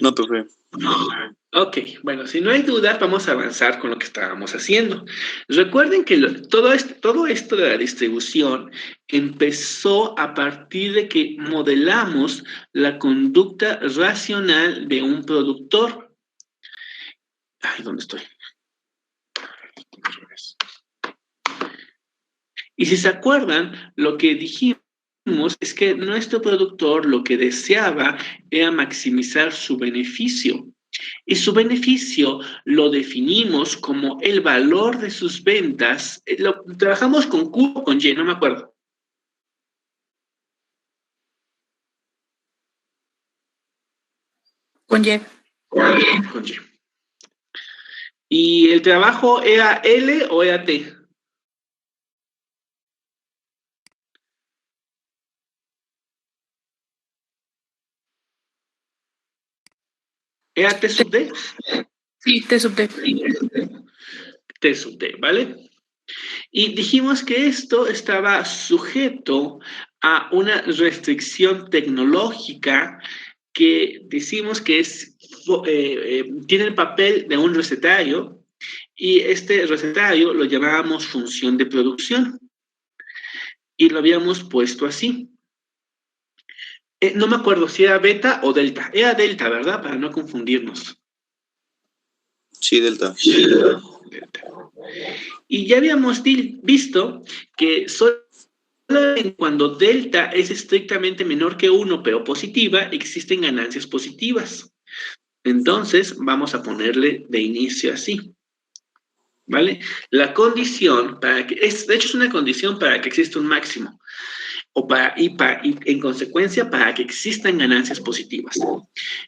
No, profe. Ok, bueno, si no hay duda, vamos a avanzar con lo que estábamos haciendo. Recuerden que todo esto de la distribución empezó a partir de que modelamos la conducta racional de un productor. Ay, ¿dónde estoy? Y si se acuerdan, lo que dijimos es que nuestro productor lo que deseaba era maximizar su beneficio. Y su beneficio lo definimos como el valor de sus ventas. Trabajamos con Q o con Y, no me acuerdo. Con Y. Con Y. ¿Y el trabajo era L o era T? ¿Era T sub D? Sí, T sub D. T sub D, ¿vale? Y dijimos que esto estaba sujeto a una restricción tecnológica que decimos que tiene el papel de un recetario, y este recetario lo llamábamos función de producción y lo habíamos puesto así. No me acuerdo si era beta o delta. Era delta, ¿verdad? Para no confundirnos. Sí, delta. Delta. Y ya habíamos visto que solo cuando delta es estrictamente menor que 1, pero positiva, existen ganancias positivas. Entonces, vamos a ponerle de inicio así. ¿Vale? La condición para que, de hecho es una condición para que exista un máximo, y en consecuencia para que existan ganancias positivas.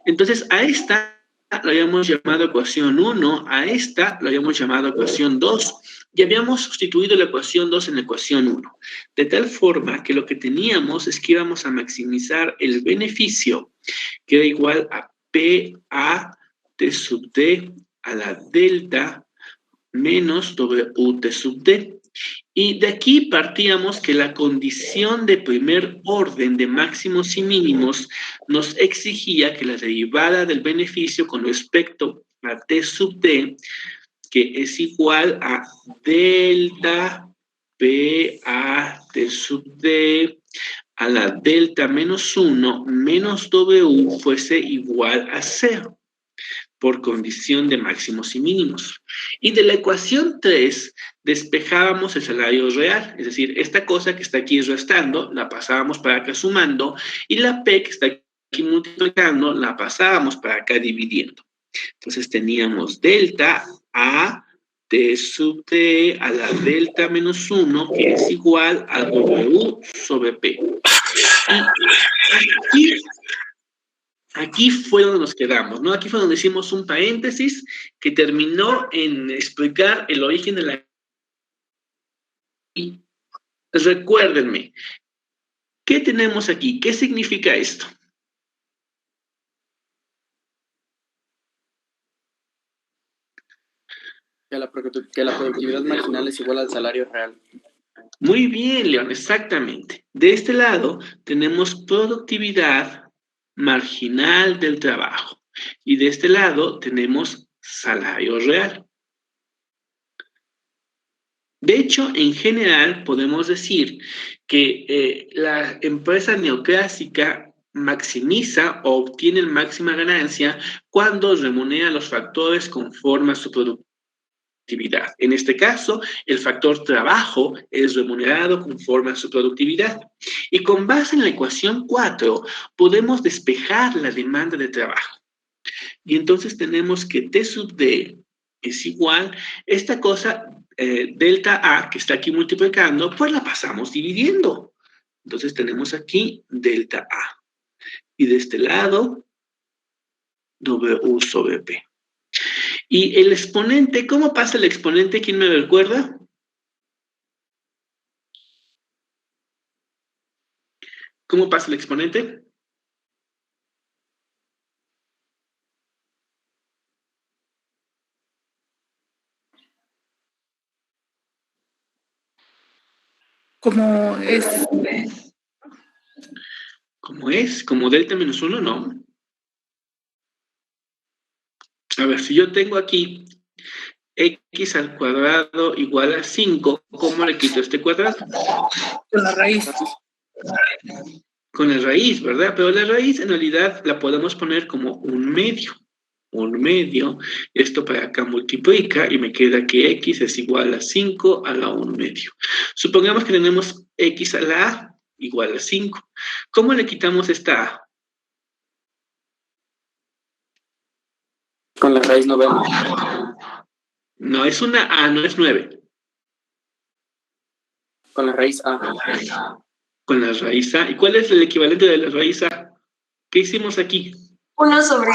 Entonces, a esta lo habíamos llamado ecuación 1, a esta lo habíamos llamado ecuación 2, y habíamos sustituido la ecuación 2 en la ecuación 1, de tal forma que lo que teníamos es que íbamos a maximizar el beneficio, que era igual a P a T sub D a la delta menos WT sub D. Y de aquí partíamos que la condición de primer orden de máximos y mínimos nos exigía que la derivada del beneficio con respecto a T sub D, que es igual a delta P a T sub D a la delta menos 1 menos W fuese igual a 0, por condición de máximos y mínimos. Y de la ecuación 3 despejábamos el salario real, es decir, esta cosa que está aquí restando, la pasábamos para acá sumando, y la P que está aquí multiplicando, la pasábamos para acá dividiendo. Entonces teníamos delta a T sub T a la delta menos 1, que es igual a W sobre P. Y aquí fue donde nos quedamos, ¿no? Aquí fue donde hicimos un paréntesis que terminó en explicar el origen de la... Y recuérdenme, ¿qué tenemos aquí? ¿Qué significa esto? Que la productividad marginal es igual al salario real. Muy bien, León, exactamente. De este lado tenemos productividad marginal del trabajo y de este lado tenemos salario real. De hecho, en general podemos decir que la empresa neoclásica maximiza o obtiene máxima ganancia cuando remunera los factores conforme a su productividad. En este caso, el factor trabajo es remunerado conforme a su productividad. Y con base en la ecuación 4, podemos despejar la demanda de trabajo. Y entonces tenemos que T sub D es igual, esta cosa, delta A, que está aquí multiplicando, pues la pasamos dividiendo. Entonces tenemos aquí delta A. Y de este lado, W sobre P. Y el exponente, ¿cómo pasa el exponente? ¿Quién me recuerda? ¿Cómo pasa el exponente? Como es. ¿Cómo es? ¿Como delta menos 1? No. A ver, si yo tengo aquí x al cuadrado igual a 5, ¿cómo le quito este cuadrado? Con la raíz. Con la raíz, ¿verdad? Pero la raíz en realidad la podemos poner como un medio. Un medio, esto para acá multiplica y me queda que x es igual a 5 a la 1 medio. Supongamos que tenemos x a la a igual a 5. ¿Cómo le quitamos esta a? Con la raíz no vemos. No es una a, no es 9. Con la raíz A. Con la raíz a. ¿Y cuál es el equivalente de la raíz a? ¿Qué hicimos aquí? 1 sobre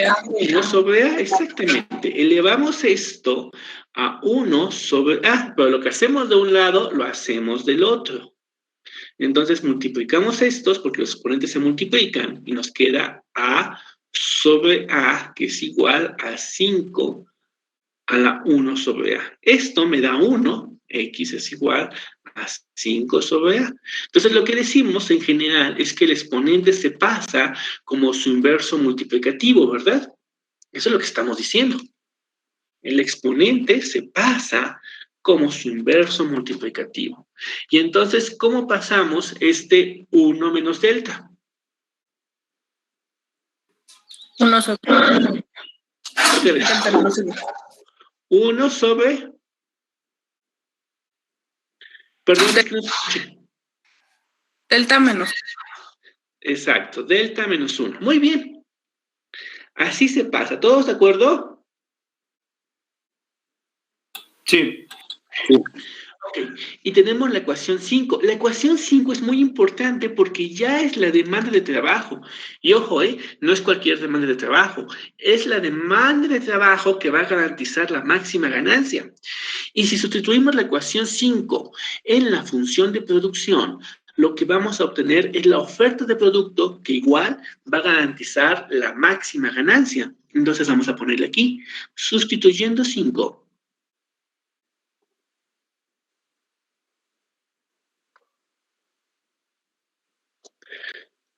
A. 1 sobre a, exactamente. Elevamos esto a 1 sobre a, pero lo que hacemos de un lado, lo hacemos del otro. Entonces multiplicamos estos porque los exponentes se multiplican y nos queda a sobre a, que es igual a 5 a la 1 sobre a. Esto me da 1, x es igual a 5 sobre a. Entonces lo que decimos en general es que el exponente se pasa como su inverso multiplicativo, ¿verdad? Eso es lo que estamos diciendo. El exponente se pasa como su inverso multiplicativo. Y entonces, ¿cómo pasamos este 1 menos delta? 1 sobre Otra vez. delta menos 1. 1 sobre... Perdón, es que no escuché. Delta menos. Exacto, delta menos 1. Muy bien. Así se pasa. ¿Todos de acuerdo? Sí. Ok. Y tenemos la ecuación 5. La ecuación 5 es muy importante porque ya es la demanda de trabajo. Y ojo, no es cualquier demanda de trabajo. Es la demanda de trabajo que va a garantizar la máxima ganancia. Y si sustituimos la ecuación 5 en la función de producción, lo que vamos a obtener es la oferta de producto que igual va a garantizar la máxima ganancia. Entonces vamos a ponerle aquí, sustituyendo 5.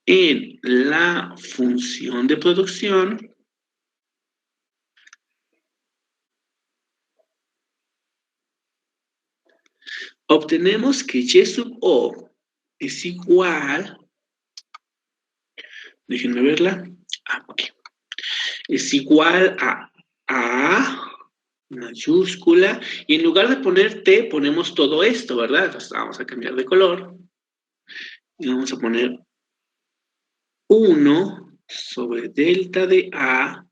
En la función de producción, obtenemos que Y sub O es igual, déjenme verla, ok, es igual a mayúscula, y en lugar de poner T, ponemos todo esto, ¿verdad? Entonces vamos a cambiar de color, y vamos a poner 1 sobre delta de A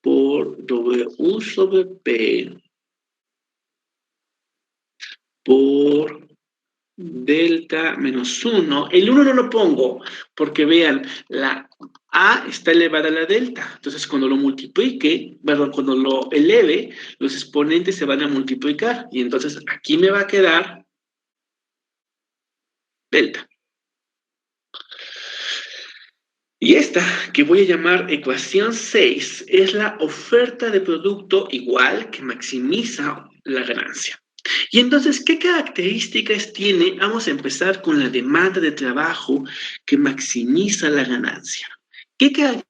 por W sobre P por delta menos 1. El 1 no lo pongo porque vean, la A está elevada a la delta. Entonces, cuando lo multiplique, perdón, cuando lo eleve, los exponentes se van a multiplicar. Y entonces aquí me va a quedar delta. Y esta, que voy a llamar ecuación 6, es la oferta de producto igual que maximiza la ganancia. Y entonces, ¿qué características tiene? Vamos a empezar con la demanda de trabajo que maximiza la ganancia. ¿Qué características?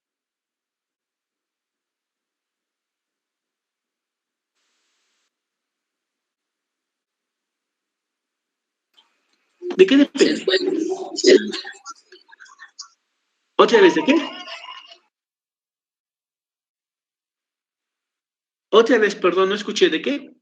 ¿De qué depende? ¿Otra vez de qué? Otra vez, perdón, no escuché, ¿de qué?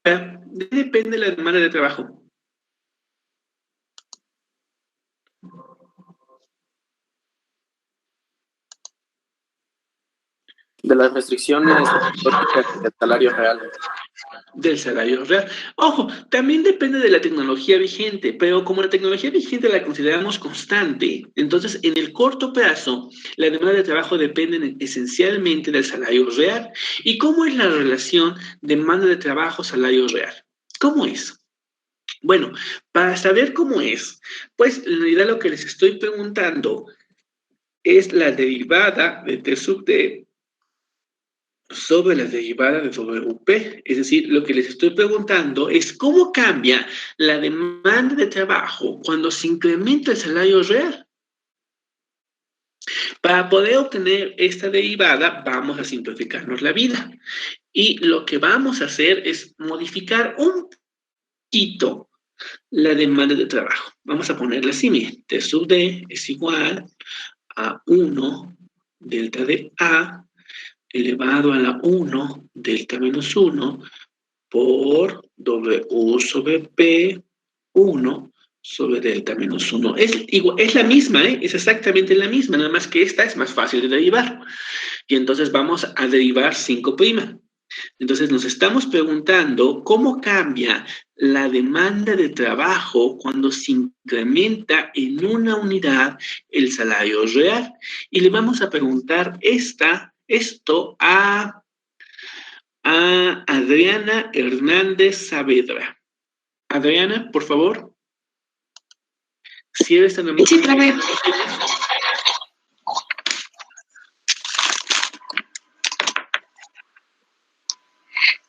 ¿De qué depende la demanda de trabajo? De las restricciones del salario real. Del salario real. Ojo, también depende de la tecnología vigente, pero como la tecnología vigente la consideramos constante, entonces en el corto plazo la demanda de trabajo depende esencialmente del salario real. ¿Y cómo es la relación demanda de trabajo-salario real? ¿Cómo es? Bueno, para saber cómo es, pues en realidad lo que les estoy preguntando es la derivada de T sub D sobre la derivada de WP. Es decir, lo que les estoy preguntando es cómo cambia la demanda de trabajo cuando se incrementa el salario real. Para poder obtener esta derivada, vamos a simplificarnos la vida. Y lo que vamos a hacer es modificar un poquito la demanda de trabajo. Vamos a ponerla así, miren. T sub D es igual a 1 delta de A elevado a la 1 delta menos 1 por W sobre P 1 sobre delta menos 1. Es la misma, ¿eh? Es exactamente la misma, nada más que esta es más fácil de derivar. Y entonces vamos a derivar 5'. Entonces nos estamos preguntando cómo cambia la demanda de trabajo cuando se incrementa en una unidad el salario real. Y le vamos a preguntar esto a Adriana Hernández Saavedra. Adriana, por favor. Si eres tan amable. Sí, profe.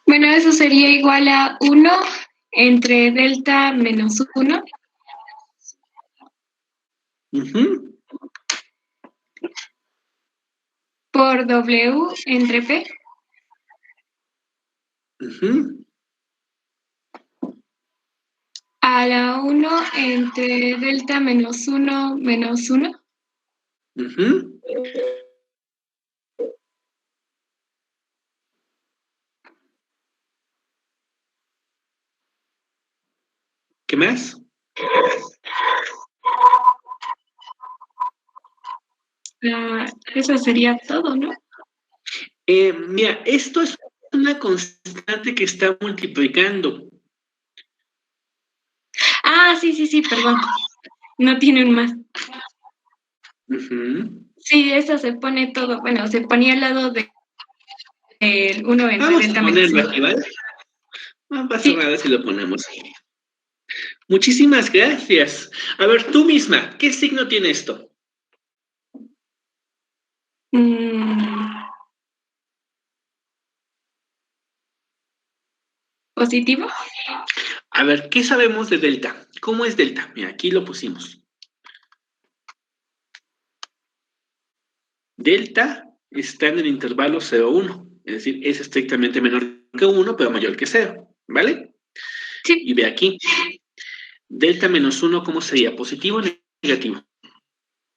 Bueno, eso sería igual a 1 entre delta menos 1. Por W entre P. A la 1 entre delta menos 1 menos 1. ¿Qué más? Eso sería todo, ¿no? Mira, esto es una constante que está multiplicando. Ah, sí, perdón. No tienen más. Sí, eso se pone todo. Bueno, se ponía al lado del 1 entre Vamos delta a menos ponerlo 1. aquí, ¿vale? No pasa nada si lo ponemos aquí. Muchísimas gracias. A ver, tú misma, ¿qué signo tiene esto? ¿Positivo? A ver, ¿qué sabemos de delta? ¿Cómo es delta? Mira, aquí lo pusimos. Delta está en el intervalo 0,1. Es decir, es estrictamente menor que 1, pero mayor que 0. ¿Vale? Sí. Y ve aquí. Delta menos 1, ¿cómo sería? ¿Positivo o negativo?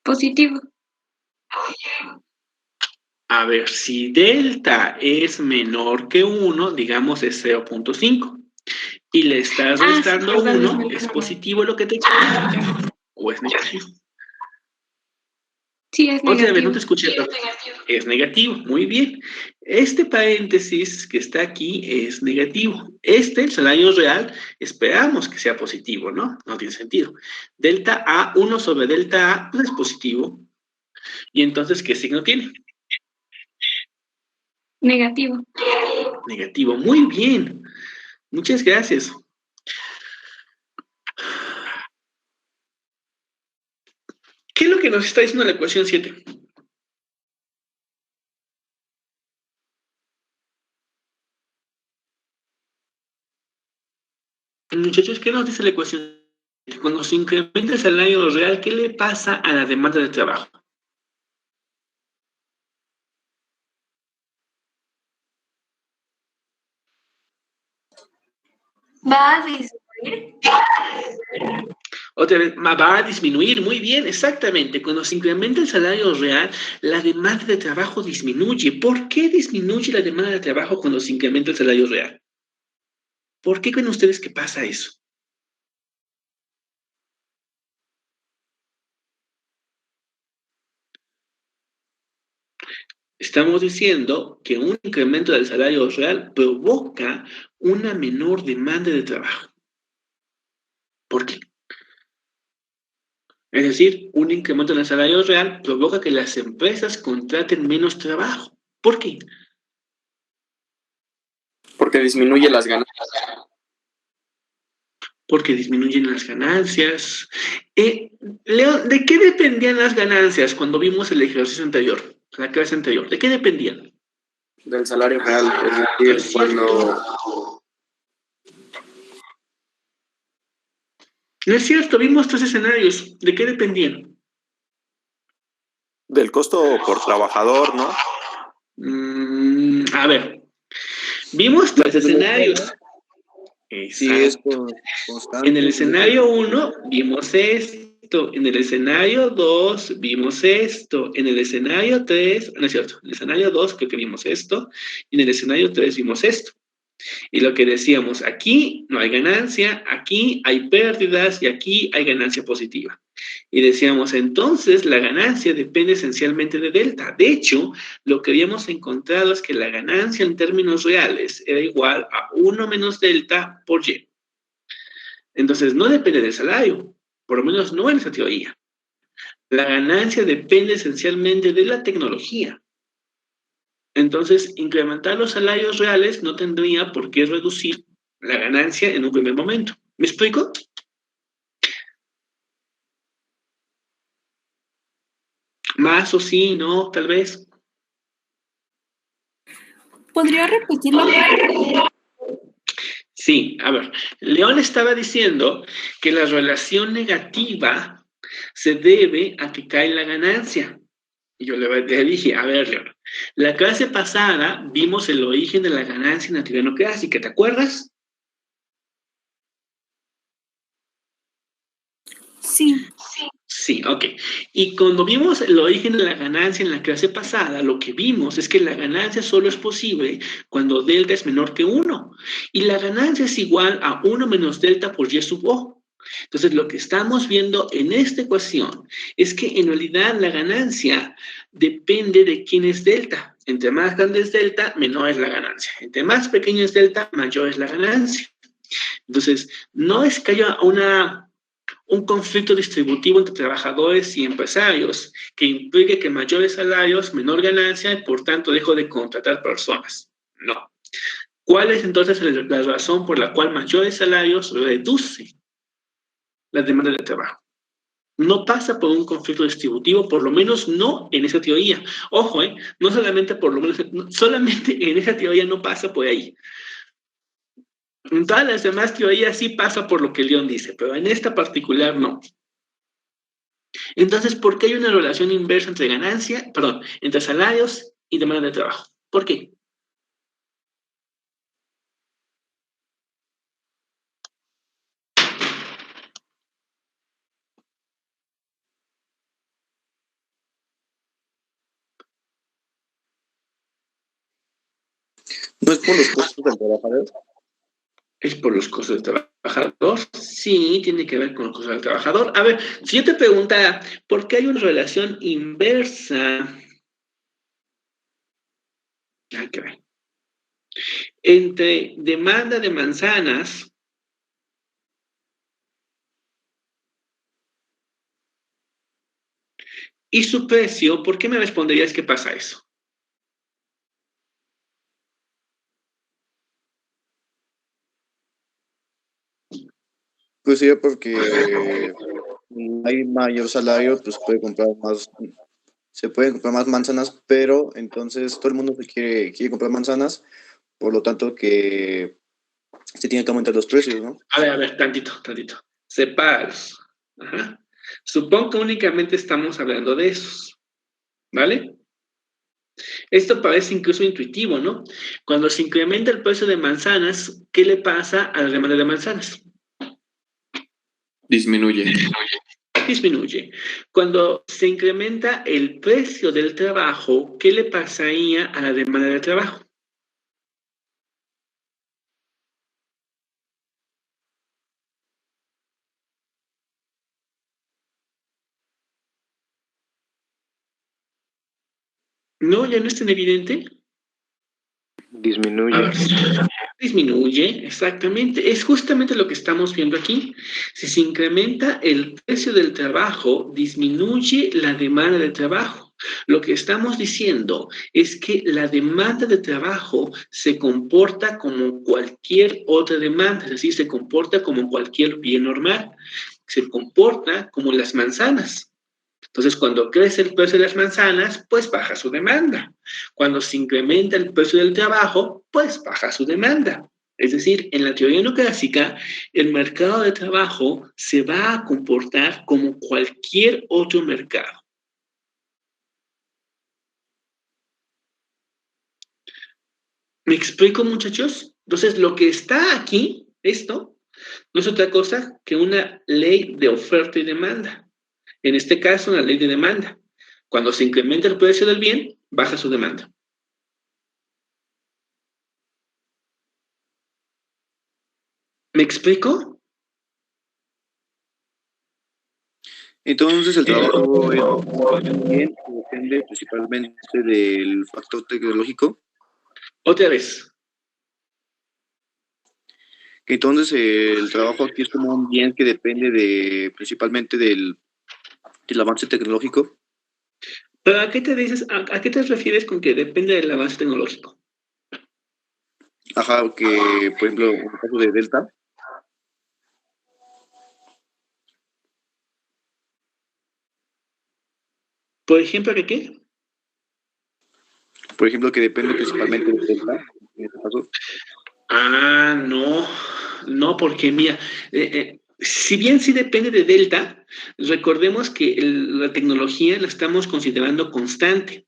Positivo. A ver, si delta es menor que 1, digamos es 0,5. Y le estás restando 1, ¿es positivo lo que te queda? ¿O es negativo? Sí, es negativo. Otra vez, no te escuché. Es negativo, muy bien. Este paréntesis que está aquí es negativo. El salario real, esperamos que sea positivo, ¿no? No tiene sentido. Delta A, 1 sobre delta A, pues es positivo. ¿Y entonces qué signo tiene? Negativo. Negativo, muy bien. Muchas gracias. ¿Qué es lo que nos está diciendo la ecuación 7? Muchachos, ¿qué nos dice la ecuación? Cuando se incrementa el salario real, ¿qué le pasa a la demanda de trabajo? Va a disminuir. Otra vez, va a disminuir, muy bien, exactamente. Cuando se incrementa el salario real, la demanda de trabajo disminuye. ¿Por qué disminuye la demanda de trabajo cuando se incrementa el salario real? ¿Por qué creen ustedes que pasa eso? Estamos diciendo que un incremento del salario real provoca una menor demanda de trabajo. ¿Por qué? Es decir, un incremento en el salario real provoca que las empresas contraten menos trabajo. ¿Por qué? Porque disminuye las ganancias. Porque disminuyen las ganancias. León, ¿de qué dependían las ganancias cuando vimos el ejercicio anterior, la clase anterior? ¿De qué dependían? Del salario Real. es decir, cuando... No es cierto, vimos tres escenarios. ¿De qué dependían? Del costo por trabajador, ¿no? A ver, vimos tres escenarios. Sí, Exacto. constante. En el escenario 1 vimos esto, en el escenario 2 vimos esto, en el escenario 3, no es cierto, en el escenario 2 creo que vimos esto, y en el escenario 3 vimos esto. Y lo que decíamos, aquí no hay ganancia, aquí hay pérdidas y aquí hay ganancia positiva. Y decíamos, entonces, la ganancia depende esencialmente de delta. De hecho, lo que habíamos encontrado es que la ganancia en términos reales era igual a 1 menos delta por Y. Entonces, no depende del salario, por lo menos no en esa teoría. La ganancia depende esencialmente de la tecnología. Entonces, incrementar los salarios reales no tendría por qué reducir la ganancia en un primer momento. ¿Me explico? Más o sí, no, tal vez. ¿Podría repetirlo? Sí, a ver, León estaba diciendo que la relación negativa se debe a que cae la ganancia. Y yo le dije, a ver, León, la clase pasada vimos el origen de la ganancia en la teoría no clásica, ¿te acuerdas? Sí. Sí, ok. Y cuando vimos el origen de la ganancia en la clase pasada, lo que vimos es que la ganancia solo es posible cuando delta es menor que 1. Y la ganancia es igual a 1 menos delta por Y sub O. Entonces, lo que estamos viendo en esta ecuación es que en realidad la ganancia depende de quién es delta. Entre más grande es delta, menor es la ganancia. Entre más pequeño es delta, mayor es la ganancia. Entonces, no es que haya un conflicto distributivo entre trabajadores y empresarios que implique que mayores salarios, menor ganancia y por tanto dejo de contratar personas. No. ¿Cuál es entonces la razón por la cual mayores salarios reduce la demanda de trabajo? No pasa por un conflicto distributivo, por lo menos no en esa teoría. Ojo, no solamente por lo menos, solamente en esa teoría no pasa por ahí. En todas las demás teorías sí pasa por lo que León dice, pero en esta particular no. Entonces, ¿por qué hay una relación inversa entre entre salarios y demanda de trabajo? ¿Por qué? ¿No es por los costos del trabajador? ¿Es por los costos del trabajador? Sí, tiene que ver con los costos del trabajador. A ver, si yo te preguntara, ¿por qué hay una relación inversa? Hay que ver. Entre demanda de manzanas y su precio, ¿por qué me responderías que pasa eso? Pues sí, porque hay mayor salario, pues se pueden comprar más manzanas, pero entonces todo el mundo quiere comprar manzanas, por lo tanto que se tienen que aumentar los precios, ¿no? A ver, tantito. Separados. Ajá. Supongo que únicamente estamos hablando de esos, ¿vale? Esto parece incluso intuitivo, ¿no? Cuando se incrementa el precio de manzanas, ¿qué le pasa a la demanda de manzanas? Disminuye. Disminuye. Cuando se incrementa el precio del trabajo, ¿qué le pasaría a la demanda de trabajo? ¿No? ¿Ya no es tan evidente? Disminuye. A ver, disminuye, exactamente. Es justamente lo que estamos viendo aquí. Si se incrementa el precio del trabajo, disminuye la demanda de trabajo. Lo que estamos diciendo es que la demanda de trabajo se comporta como cualquier otra demanda, es decir, se comporta como cualquier bien normal. Se comporta como las manzanas. Entonces, cuando crece el precio de las manzanas, pues baja su demanda. Cuando se incrementa el precio del trabajo, pues baja su demanda. Es decir, en la teoría no clásica, el mercado de trabajo se va a comportar como cualquier otro mercado. ¿Me explico, muchachos? Entonces, lo que está aquí, esto, no es otra cosa que una ley de oferta y demanda. En este caso, una ley de demanda. Cuando se incrementa el precio del bien, baja su demanda. ¿Me explico? Entonces, el trabajo es un bien que depende principalmente del factor tecnológico. Otra vez. Entonces, el trabajo aquí es como un bien que depende principalmente del avance tecnológico. ¿Pero a qué te dices, a qué te refieres con que depende del avance tecnológico? Ajá, que por ejemplo, en el caso de Delta, Por ejemplo, ¿de qué? por ejemplo, que depende principalmente de Delta, en este caso. Ah, no, porque mira, si bien sí depende de Delta, recordemos que la tecnología la estamos considerando constante.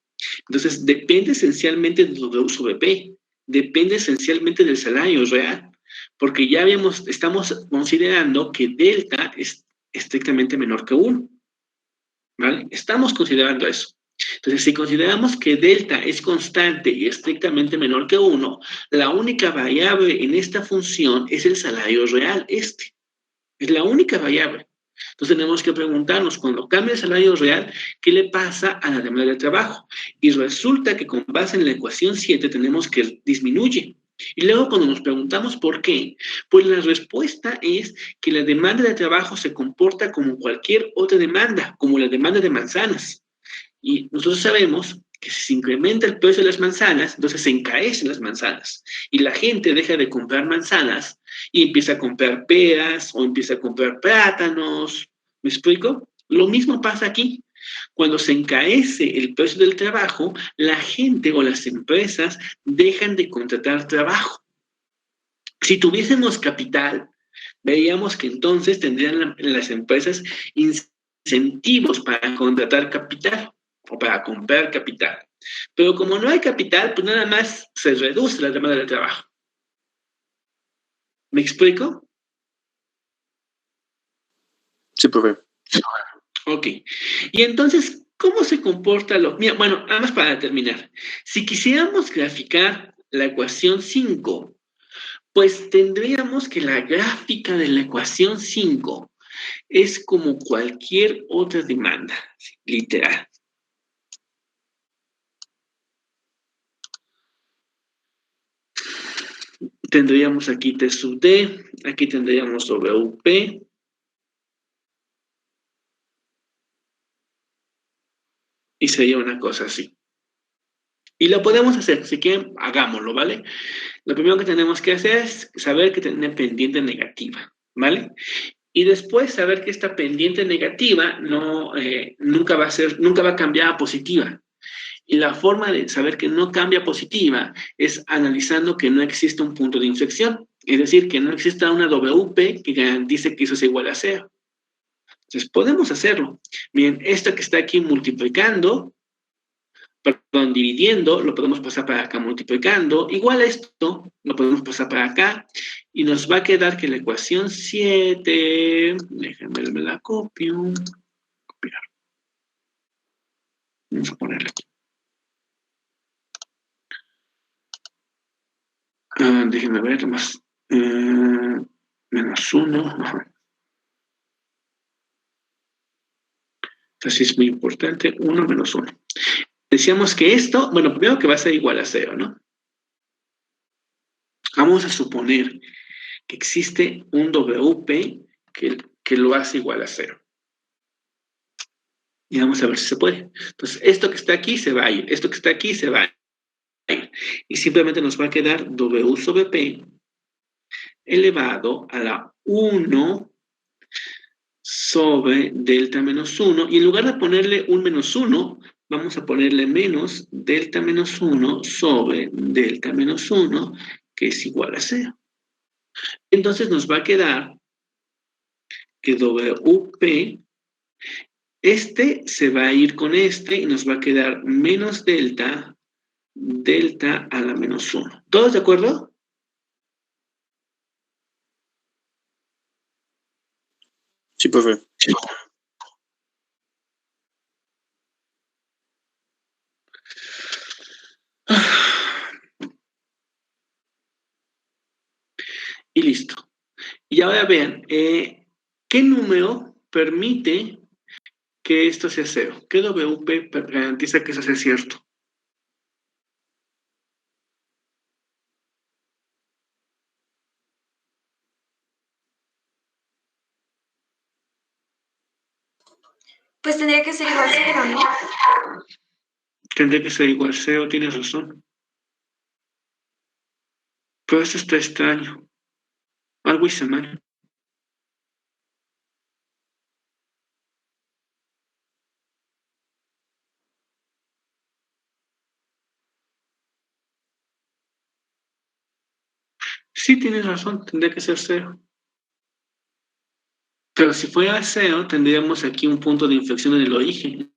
Entonces, depende esencialmente de W sobre P, depende esencialmente del salario real, porque ya estamos considerando que Delta es estrictamente menor que 1, ¿vale? Estamos considerando eso. Entonces, si consideramos que delta es constante y estrictamente menor que 1, la única variable en esta función es el salario real, es la única variable. Entonces tenemos que preguntarnos, cuando cambia el salario real, ¿qué le pasa a la demanda de trabajo? Y resulta que con base en la ecuación 7 tenemos que disminuye. Y luego cuando nos preguntamos por qué, pues la respuesta es que la demanda de trabajo se comporta como cualquier otra demanda, como la demanda de manzanas. Y nosotros sabemos que si se incrementa el precio de las manzanas, entonces se encarecen las manzanas. Y la gente deja de comprar manzanas y empieza a comprar peras o empieza a comprar plátanos. ¿Me explico? Lo mismo pasa aquí. Cuando se encarece el precio del trabajo, la gente o las empresas dejan de contratar trabajo. Si tuviésemos capital, veíamos que entonces tendrían las empresas incentivos para contratar capital o para comprar capital. Pero como no hay capital, pues nada más se reduce la demanda de trabajo. ¿Me explico? Sí, profe. Ok. Y entonces, ¿cómo se comporta lo? Mira, bueno, nada más para terminar. Si quisiéramos graficar la ecuación 5, pues tendríamos que la gráfica de la ecuación 5 es como cualquier otra demanda, literal. Tendríamos aquí T sub D, aquí tendríamos WP. Y sería una cosa así. Y lo podemos hacer, si quieren, hagámoslo, ¿vale? Lo primero que tenemos que hacer es saber que tiene pendiente negativa, ¿vale? Y después saber que esta pendiente negativa nunca va a cambiar a positiva. Y la forma de saber que no cambia a positiva es analizando que no existe un punto de inflexión. Es decir, que no exista una WP que garantice que eso es igual a 0. Entonces, podemos hacerlo. Miren, esto que está aquí dividiendo, lo podemos pasar para acá multiplicando. Igual esto lo podemos pasar para acá. Y nos va a quedar que la ecuación 7, déjenme me la copio. Copiar. Vamos a ponerla aquí. Déjenme ver más. Menos 1. Entonces es muy importante. 1 menos 1. Decíamos que esto, bueno, primero que va a ser igual a 0, ¿no? Vamos a suponer que existe un WP que lo hace igual a 0. Y vamos a ver si se puede. Entonces, esto que está aquí se va a ir. Esto que está aquí se va a ir. Y simplemente nos va a quedar W sobre P elevado a la 1 sobre delta menos 1, y en lugar de ponerle un menos 1, vamos a ponerle menos delta menos 1 sobre delta menos 1, que es igual a 0. Entonces nos va a quedar que WP, este se va a ir con este y nos va a quedar menos delta a la menos 1. ¿Todos de acuerdo? Sí, profe. Y listo. Y ahora vean, ¿qué número permite que esto sea 0? ¿Qué WP garantiza que eso sea cierto? Pues tendría que ser igual a 0, ¿no? Tendría que ser igual a 0, tienes razón. Pero esto está extraño. Algo hice mal. Sí, tienes razón, tendría que ser 0. Pero si fuera 0, tendríamos aquí un punto de inflexión en el origen.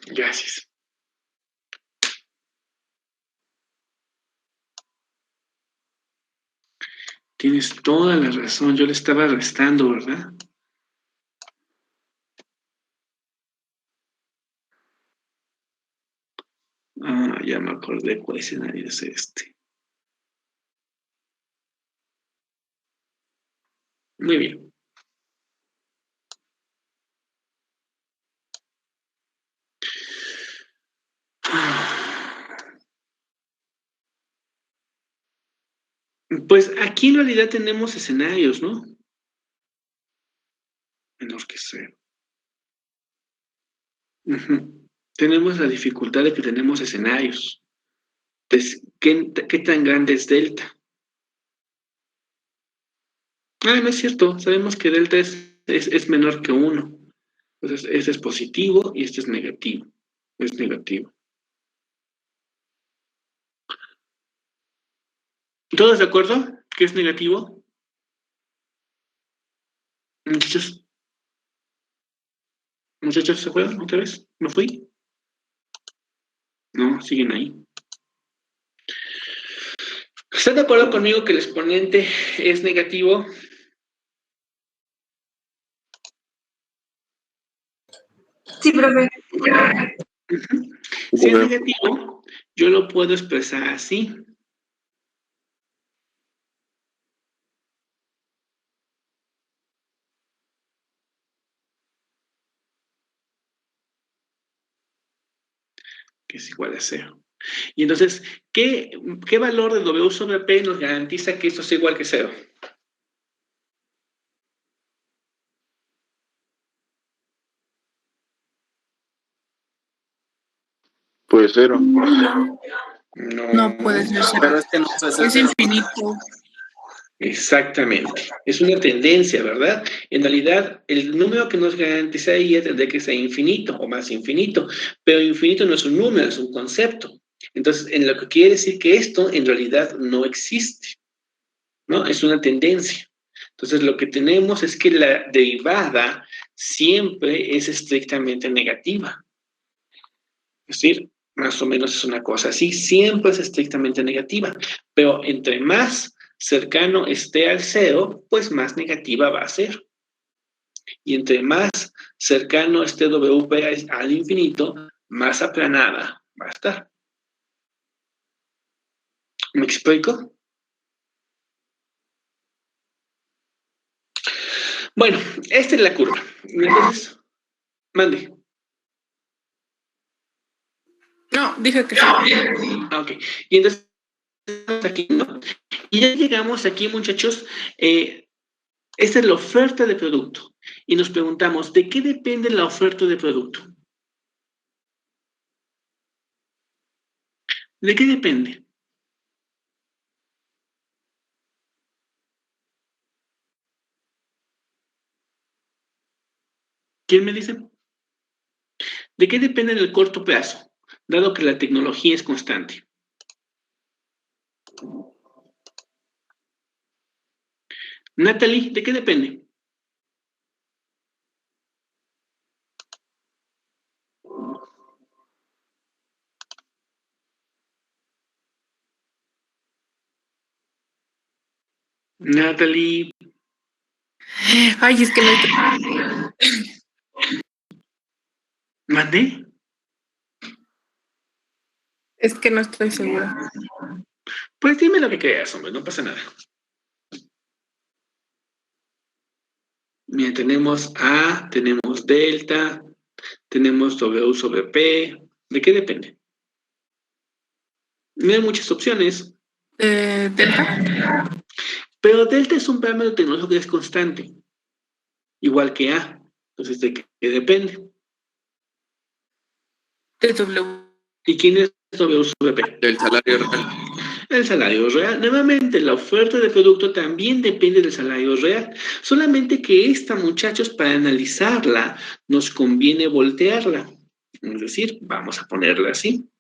Gracias. Tienes toda la razón, yo le estaba restando, ¿verdad? Ah, ya me acordé cuál escenario es este. Muy bien. Pues aquí en realidad tenemos escenarios, ¿no? Menor que 0. Tenemos la dificultad de que tenemos escenarios. Entonces, ¿qué tan grande es delta? Ah, no es cierto. Sabemos que delta es menor que 1. Entonces, este es positivo y este es negativo. Es negativo. ¿Todos de acuerdo que es negativo? Muchachos. Muchachos, ¿se fueron otra vez? ¿Me fui? No, siguen ahí. ¿Están de acuerdo conmigo que el exponente es negativo? Sí, profe. Ujú. Si es negativo, yo lo puedo expresar así. Que es igual a 0. Y entonces, ¿qué valor de W sobre P nos garantiza que esto sea igual que 0? Pues 0. No puede ser cero. Pero este no puede ser Es cero. infinito. Exactamente. Es una tendencia, ¿verdad? En realidad, el número que nos garantizaría tendría que ser infinito o más infinito, pero infinito no es un número, es un concepto. Entonces, en lo que quiere decir que esto en realidad no existe, ¿no? Es una tendencia. Entonces, lo que tenemos es que la derivada siempre es estrictamente negativa. Es decir, más o menos es una cosa así, siempre es estrictamente negativa, pero entre más cercano esté al 0, pues más negativa va a ser. Y entre más cercano esté WP al infinito, más aplanada va a estar. ¿Me explico? Bueno, esta es la curva. Entonces, mande. No, dije que sí. Ok. Y entonces, aquí, ¿no? Y ya llegamos aquí, muchachos. Esta es la oferta de producto. Y nos preguntamos, ¿de qué depende la oferta de producto? ¿De qué depende? ¿Quién me dice? ¿De qué depende en el corto plazo? Dado que la tecnología es constante. Natalie, ¿de qué depende? Natalie. Ay, es que no estoy... ¿Mandé? Es que no estoy segura. Pues dime lo que creas, hombre, no pasa nada. Mira, tenemos A, tenemos delta, tenemos W sobre P. ¿De qué depende? No hay muchas opciones. ¿Delta? Pero delta es un parámetro tecnológico que es constante, igual que A. Entonces, ¿de qué depende? De W. ¿Y quién es W sobre P? Del salario real. El salario real. Nuevamente, la oferta de producto también depende del salario real. Solamente que esta, muchachos, para analizarla, nos conviene voltearla. Es decir, vamos a ponerla así.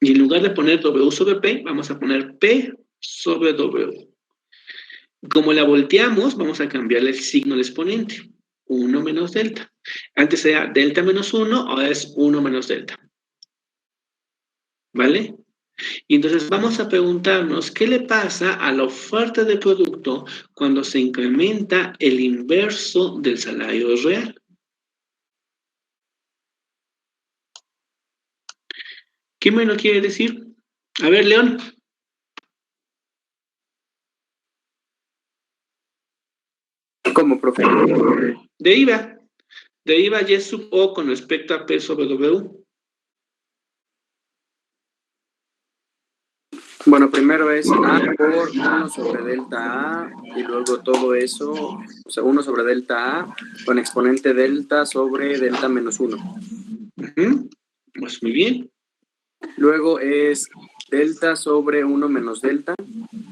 Y en lugar de poner W sobre P, vamos a poner P sobre W. Como la volteamos, vamos a cambiarle el signo al exponente. 1 menos delta. Antes era delta menos 1, ahora es 1 menos delta. ¿Vale? Y entonces vamos a preguntarnos qué le pasa a la oferta de producto cuando se incrementa el inverso del salario real. ¿Quién me lo quiere decir? A ver, León. ¿Cómo, profe? Deriva. Deriva Y sub O con respecto a P sobre W. Bueno, primero es A por 1 sobre delta A y luego todo eso, o sea, 1 sobre delta A con exponente delta sobre delta menos 1. Pues muy bien. Luego es delta sobre 1 menos delta,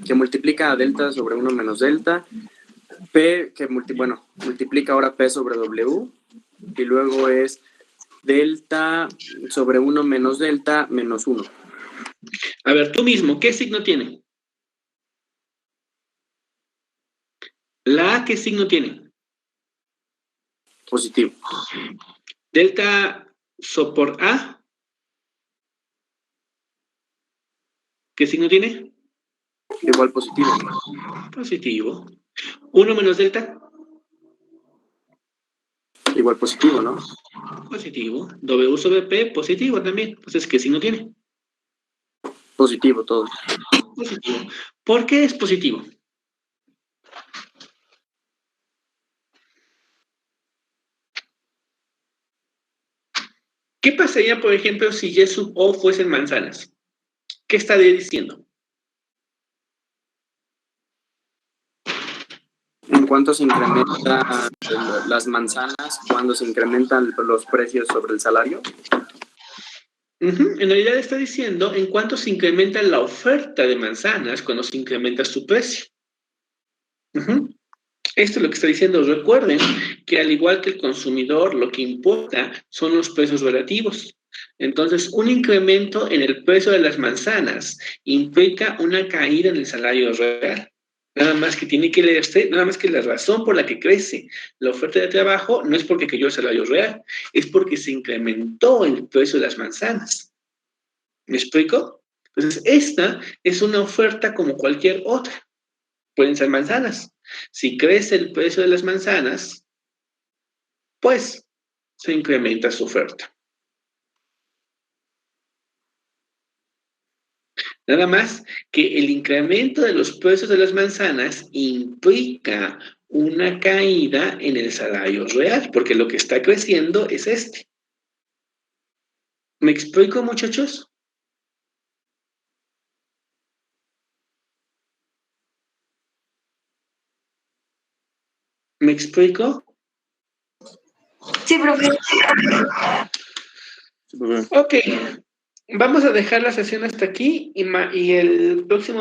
que multiplica a delta sobre 1 menos delta, P, que multiplica ahora P sobre W, y luego es delta sobre 1 menos delta menos 1. A ver, tú mismo, ¿qué signo tiene? La A, ¿qué signo tiene? Positivo. Delta por A, ¿qué signo tiene? Igual positivo. Positivo. 1 menos delta, Igual positivo, ¿no? positivo. W sobre P, positivo también. Entonces, ¿qué signo tiene? Positivo todo. Positivo. ¿Por qué es positivo? ¿Qué pasaría, por ejemplo, si Y sub O fuesen manzanas? ¿Qué estaría diciendo? ¿En cuánto se incrementan las manzanas cuando se incrementan los precios sobre el salario? En realidad está diciendo en cuánto se incrementa la oferta de manzanas cuando se incrementa su precio. Esto es lo que está diciendo. Recuerden que al igual que el consumidor, lo que importa son los precios relativos. Entonces, un incremento en el precio de las manzanas implica una caída en el salario real. Nada más que tiene que leerse, nada más que la razón por la que crece la oferta de trabajo no es porque cayó el salario real, es porque se incrementó el precio de las manzanas. ¿Me explico? Entonces, esta es una oferta como cualquier otra. Pueden ser manzanas. Si crece el precio de las manzanas, pues se incrementa su oferta. Nada más que el incremento de los precios de las manzanas implica una caída en el salario real, porque lo que está creciendo es este. ¿Me explico, muchachos? ¿Me explico? Sí, profe. Ok, vamos a dejar la sesión hasta aquí y el próximo